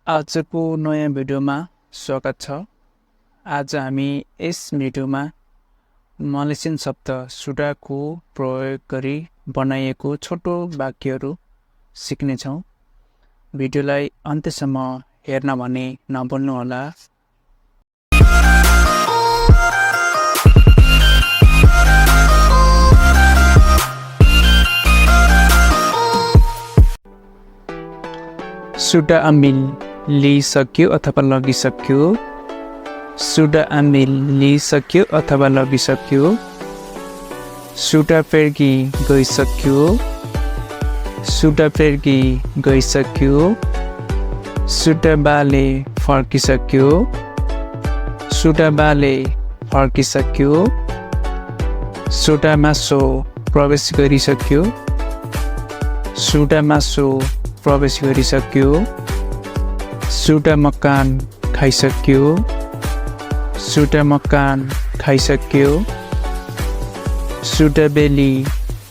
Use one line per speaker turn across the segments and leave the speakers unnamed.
आजको नयाँ भिडियोमा स्वागत छ। आज हामी यस भिडियोमा मलेसियन शब्द सुडाको प्रयोग गरी बनाइएको छोटो वाक्यहरू सिक्नेछौँ। भिडियोलाई अन्त्यसम्म हेर्न भने नभुल्नुहोला। सुडा अमिल लिइसक्यो अथवा लगिसक्यो। सुडा अमिल लिइसक्यो अथवा लगिसक्यो। सुडा पेर्गी गइसक्यो। सुडा पेर्गी गइसक्यो। सुडा बाले फर्किसक्यो। सुडा बाले फर्किसक्यो। सुडा मासो प्रवेश गरिसक्यो। सुडा मासो प्रवेश गरिसक्यो। सुडा मकान खाइसक्यो। सुडा मकान खाइसक्यो। सुडा बेली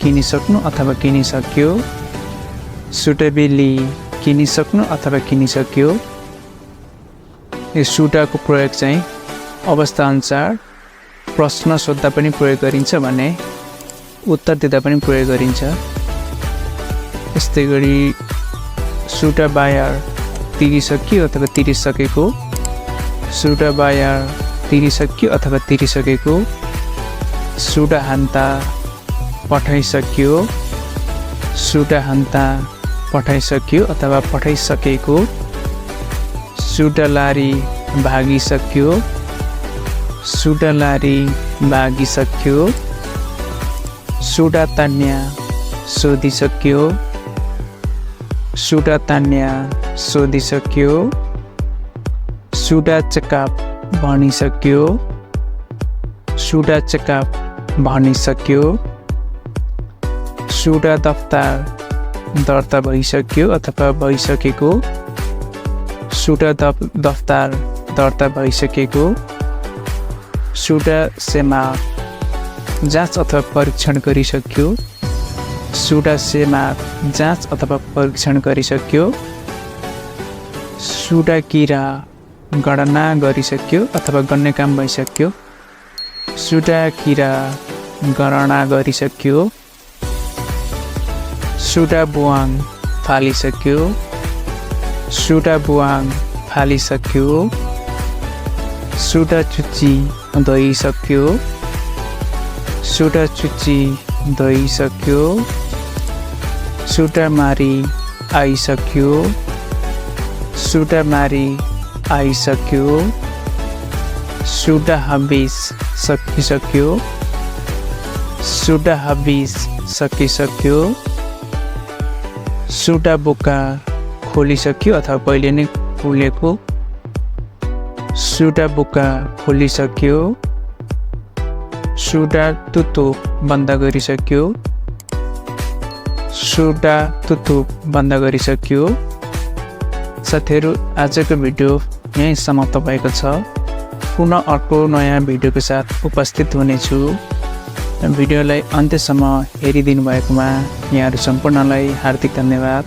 किनिसक्नु अथवा किनिसक्यो। सुडा बेली किनिसक्नु अथवा किनिसक्यो। यो सुडाको प्रयोग चाहिँ अवस्था अनुसार प्रश्न सोध्दा पनि प्रयोग गरिन्छ भने उत्तर दिँदा पनि प्रयोग गरिन्छ। यस्तै गरी सुडा बायार तिरिसक्यो अथवा तिरिसकेको। सुडा बायार तिरिसक्यो अथवा तिरिसकेको। सुडा हान्ता पठाइसक्यो। सुडा हान्ता पठाइसक्यो अथवा पठाइसकेको। सुडा लारी भागिसक्यो। सुडा लारी भागिसक्यो। सुडा तान्या सोधिसक्यो। सुडा तान्या सोधिसक्यो। सुडा चेकअप भनिसक्यो। सुडा चेकअप भनिसक्यो। सुडा दफ्तर दर्ता भइसक्यो अथवा भइसकेको। सुडा दफ्तर दर्ता भइसकेको। सुडा सेमा जाँच अथवा परीक्षण गरिसक्यो। सुडा सेमा जाँच अथवा परीक्षण गरिसक्यो। सुडा किरा गणना गरिसक्यो अथवा गर्ने काम भइसक्यो। सुडा किरा गणना गरिसक्यो। सुडा बुवाङ फालिसक्यो। सुडा बुवाङ फालिसक्यो। सुडा चुच्ची धोइसक्यो। सुडा चुच्ची धोइसक्यो। सुडा मारी आइसक्यो। सुडा मारी आइसक्यो। सुडा हबिस सकिसक्यो। सुडा हबिस सकिसक्यो। सुडा बोका खोलिसक्यो अथवा पहिले नै खुलेको। सुडा बोका खोलिसक्यो। सुडा तुतु बन्द गरिसक्यो। सुडा तुतु बन्द गरिसक्यो। साथीहरू, आजको भिडियो यहीँ समाप्त भएको छ। पुनः अर्को नयाँ भिडियोको साथ उपस्थित हुनेछु। भिडियोलाई अन्त्यसम्म हेरिदिनु भएकोमा यहाँहरू सम्पूर्णलाई हार्दिक धन्यवाद।